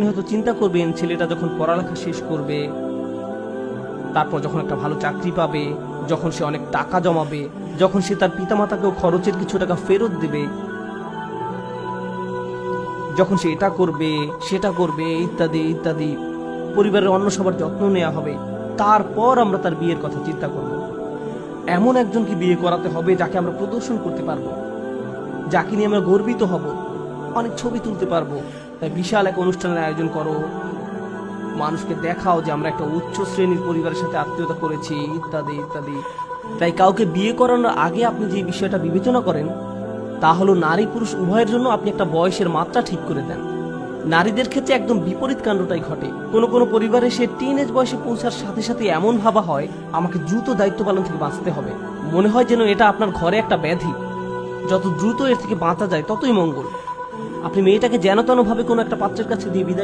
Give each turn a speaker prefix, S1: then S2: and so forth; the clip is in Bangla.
S1: আপনি হয়তো চিন্তা করবেন ছেলেটা যখন পড়ালেখা শেষ করবে, তারপর যখন একটা ভালো চাকরি পাবে, যখন সে অনেক টাকা জমাবে, যখন সে তার পিতামাতাকেও খরচের কিছু টাকা ফেরত দেবে, যখন সে এটা করবে সেটা করবে ইত্যাদি ইত্যাদি, পরিবারের অন্য সবার যত্ন নেওয়া হবে, তারপর আমরা তার বিয়ের কথা চিন্তা করব। এমন একজনকে বিয়ে করাতে হবে যাকে আমরা প্রদর্শন করতে পারবো, যাকে নিয়ে আমরা গর্বিত হব, অনেক ছবি তুলতে পারবো। তাই বিশাল এক অনুষ্ঠানের আয়োজন করো, মানুষকে দেখাও যে আমরা একটা উচ্চ শ্রেণীর পরিবারের সাথে আত্মীয়তা করেছি, ইত্যাদি ইত্যাদি। তাই কাউকে বিয়ে করানোর আগে আপনি যে বিষয়টা বিবেচনা করেন তা হলো নারী পুরুষ উভয়ের জন্য আপনি একটা বয়সের মাত্রা ঠিক করে দেন। নারীদের ক্ষেত্রে একদম বিপরীত কাণ্ডটাই ঘটে। কোনো কোনো পরিবারে সে টিনেজ বয়সে পৌঁছার সাথে সাথে এমন ভাবা হয় আমাকে দ্রুত দায়িত্ব পালন থেকে বাঁচতে হবে, মনে হয় যেন এটা আপনার ঘরে একটা ব্যাধি, যত দ্রুত এর থেকে বাঁচা যায় ততই মঙ্গল। আপনি মেয়েটাকে যেন তেন ভাবে কোনো একটা পাত্রের কাছে দিয়ে বিদায়